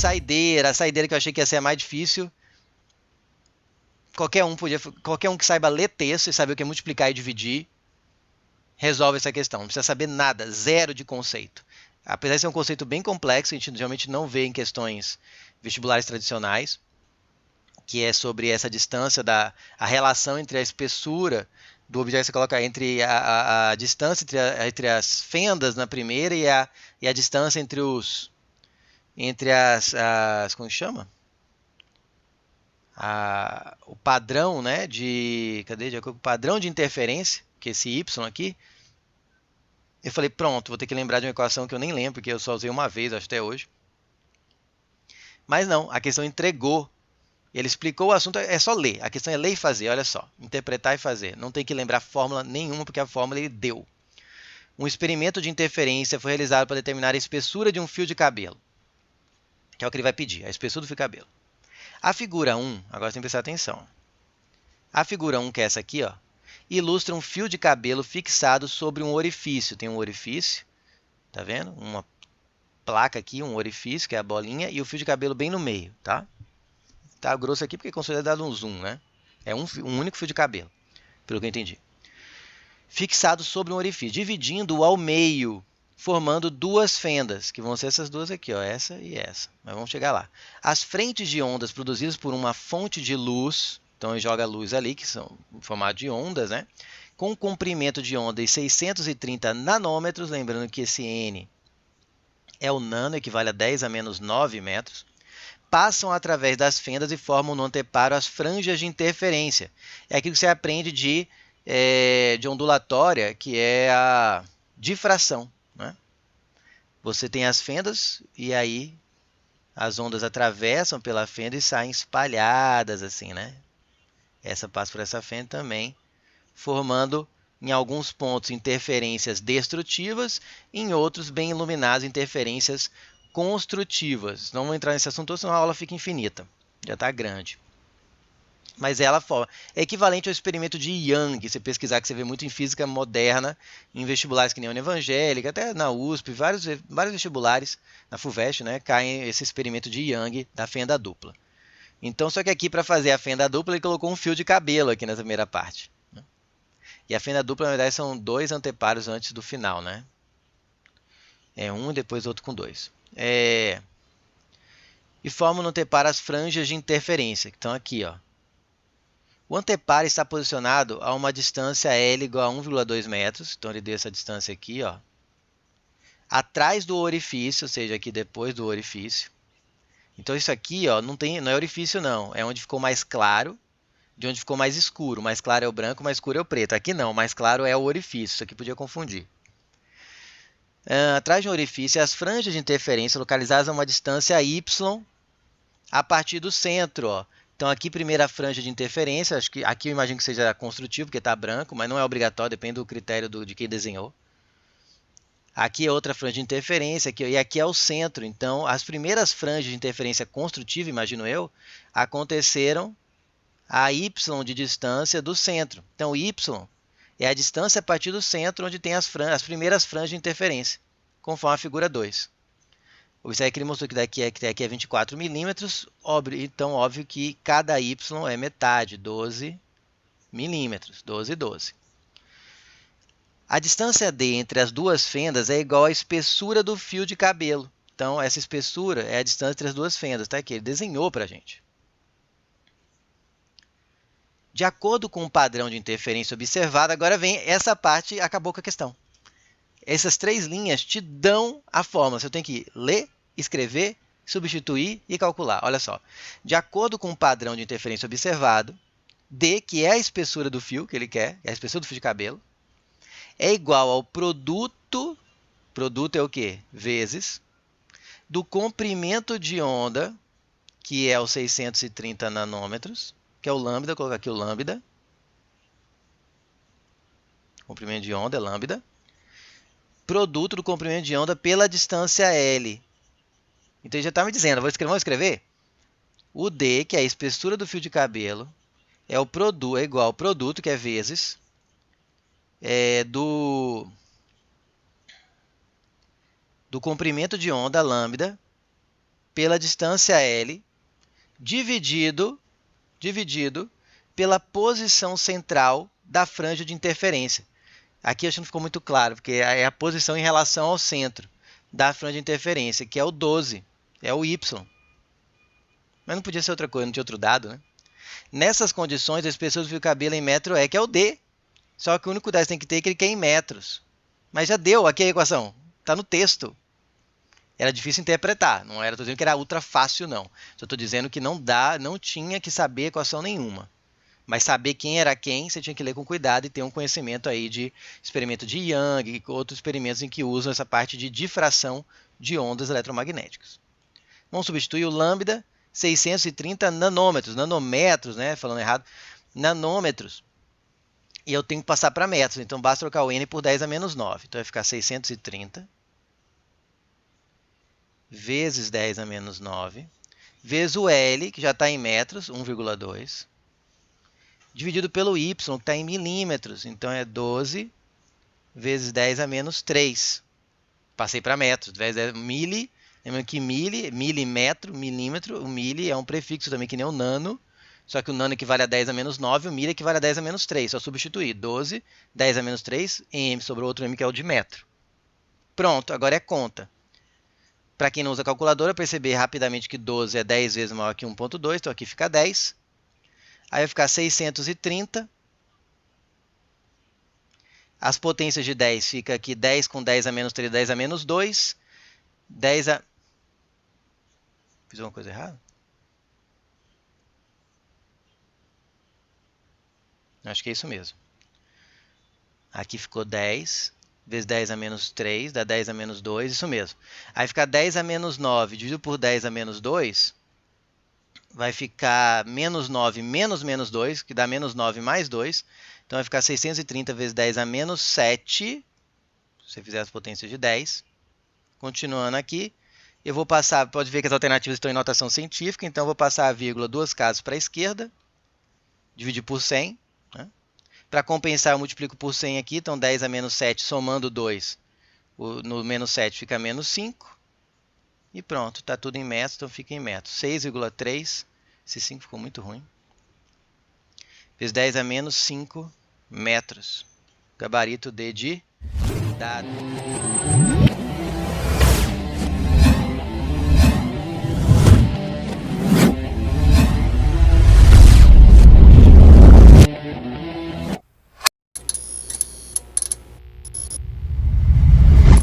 saideira. A saideira que eu achei que ia ser a mais difícil. Qualquer um que saiba ler texto e saber o que é multiplicar e dividir, resolve essa questão. Não precisa saber nada, zero de conceito. Apesar de ser um conceito bem complexo, a gente geralmente não vê em questões vestibulares tradicionais, que é sobre essa distância, a relação entre a espessura do objeto que você coloca, entre a distância entre as fendas na primeira e a distância entre as como chama? O padrão, né, de acordo com o padrão de interferência, que é esse y aqui. Eu falei, pronto, vou ter que lembrar de uma equação que eu nem lembro, porque eu só usei uma vez, acho, até hoje. Mas não, a questão entregou. Ele explicou o assunto, é só ler. A questão é ler e fazer, olha só. Interpretar e fazer. Não tem que lembrar fórmula nenhuma, porque a fórmula ele deu. Um experimento de interferência foi realizado para determinar a espessura de um fio de cabelo. Que é o que ele vai pedir, a espessura do fio de cabelo. A figura 1, agora você tem que prestar atenção. A figura 1, que é essa aqui, ó, ilustra um fio de cabelo fixado sobre um orifício. Tem um orifício, tá vendo? Uma placa aqui, um orifício, que é a bolinha, e o fio de cabelo bem no meio, tá? Tá grosso aqui porque é considerado um zoom, né? É um único fio de cabelo, pelo que eu entendi. Fixado sobre um orifício, dividindo-o ao meio, formando duas fendas, que vão ser essas duas aqui, ó, essa e essa. Mas vamos chegar lá. As frentes de ondas produzidas por uma fonte de luz, então ele joga luz ali, que são em formato de ondas, né? Com um comprimento de onda de 630 nanômetros, lembrando que esse N é o nano, equivale a 10 a menos 9 metros, passam através das fendas e formam no anteparo as franjas de interferência. É aquilo que você aprende de ondulatória, que é a difração, né? Você tem as fendas e aí as ondas atravessam pela fenda e saem espalhadas assim, né? Essa passa por essa fenda também, formando em alguns pontos interferências destrutivas, em outros bem iluminadas interferências construtivas. Não vou entrar nesse assunto, senão a aula fica infinita. Já está grande. Mas ela é equivalente ao experimento de Young. Você pesquisar, que você vê muito em física moderna, em vestibulares que nem a Evangélica, até na USP, vários vestibulares, na FUVEST, né, caem esse experimento de Young da fenda dupla. Então, só que aqui, para fazer a fenda dupla, ele colocou um fio de cabelo aqui nessa primeira parte. E a fenda dupla, na verdade, são dois anteparos antes do final, né? É um e depois outro com dois. E formam no anteparo as franjas de interferência, que estão aqui, ó. O anteparo está posicionado a uma distância L igual a 1,2 metros. Então, ele deu essa distância aqui, ó, atrás do orifício, ou seja, aqui depois do orifício. Então, isso aqui, ó, não é orifício, não. É onde ficou mais claro, de onde ficou mais escuro. O mais claro é o branco, o mais escuro é o preto. Aqui não, o mais claro é o orifício. Isso aqui podia confundir. Atrás de um orifício, as franjas de interferência localizadas a uma distância y a partir do centro, ó. Então, aqui, primeira franja de interferência. Acho que aqui eu imagino que seja construtivo, porque está branco, mas não é obrigatório, depende do critério de quem desenhou. Aqui é outra franja de interferência, e aqui é o centro. Então, as primeiras franjas de interferência construtiva, imagino eu, aconteceram a y de distância do centro. Então, y é a distância a partir do centro, onde tem as primeiras franjas de interferência, conforme a figura 2. Observe que ele mostrou que daqui é 24 milímetros, então óbvio que cada y é metade, 12 milímetros, 12 e 12. A distância D entre as duas fendas é igual à espessura do fio de cabelo. Então, essa espessura é a distância entre as duas fendas, tá? Que ele desenhou para a gente. De acordo com o padrão de interferência observado, agora vem essa parte, acabou com a questão. Essas três linhas te dão a fórmula. Você tem que ler, escrever, substituir e calcular. Olha só. De acordo com o padrão de interferência observado, D, que é a espessura do fio que ele quer, é a espessura do fio de cabelo, é igual ao produto é o quê? Vezes, do comprimento de onda, que é os 630 nanômetros, que é o lambda, vou colocar aqui o lambda. Comprimento de onda é lambda. Produto do comprimento de onda pela distância L. Então, ele já está me dizendo, vamos escrever? O D, que é a espessura do fio de cabelo, é igual ao produto, que é vezes, do comprimento de onda, lambda, pela distância L dividido pela posição central da franja de interferência. Aqui acho que não ficou muito claro, porque é a posição em relação ao centro da franja de interferência, que é o 12, é o Y. Mas não podia ser outra coisa, não tinha outro dado, né? Nessas condições, a espessura do fio cabelo em metro é, que é o D. Só que o único dado que tem que ter é que ele quer em metros. Mas já deu aqui a equação, está no texto. Era difícil interpretar, não era, estou dizendo que era ultra fácil, não. Só estou dizendo que não tinha que saber equação nenhuma. Mas saber quem era quem, você tinha que ler com cuidado e ter um conhecimento aí de experimento de Young e outros experimentos em que usam essa parte de difração de ondas eletromagnéticas. Vamos substituir o lambda 630 nanômetros, nanômetros, né? Falando errado, nanômetros. E eu tenho que passar para metros, então basta trocar o n por 10 a menos 9. Então vai ficar 630 vezes 10 a menos 9, vezes o L, que já está em metros, 1,2, dividido pelo Y, que está em milímetros, então é 12 vezes 10 a menos 3. Passei para metros, mili, lembrando que milímetro, milímetro, o mili é um prefixo também que nem o nano, só que o nano equivale a 10 a menos 9, o mili equivale a 10 a menos 3, só substituir 12, 10 a menos 3, m, sobrou outro m que é o de metro. Pronto, agora é conta. Para quem não usa calculadora, perceber rapidamente que 12 é 10 vezes maior que 1,2, então aqui fica 10. Aí vai ficar 630. As potências de 10 fica aqui 10 com 10 a menos 3, 10 a menos 2. 10 a... Fiz uma coisa errada? Acho que é isso mesmo. Aqui ficou 10 vezes 10 a menos 3, dá 10 a menos 2, isso mesmo. Aí fica 10 a menos 9 dividido por 10 a menos 2, vai ficar menos 9 menos menos 2, que dá menos 9 mais 2. Então vai ficar 630 vezes 10 a menos 7, se você fizer as potências de 10. Continuando aqui, eu vou passar, pode ver que as alternativas estão em notação científica, então eu vou passar a vírgula duas casas para a esquerda, dividir por 100. Né? Para compensar, eu multiplico por 100 aqui, então 10 a menos 7 somando 2, no menos 7 fica menos 5. E pronto, está tudo em metros, então fica em metros. 6,3, esse 5 ficou muito ruim. Vezes 10 a menos 5 metros. Gabarito D de dado.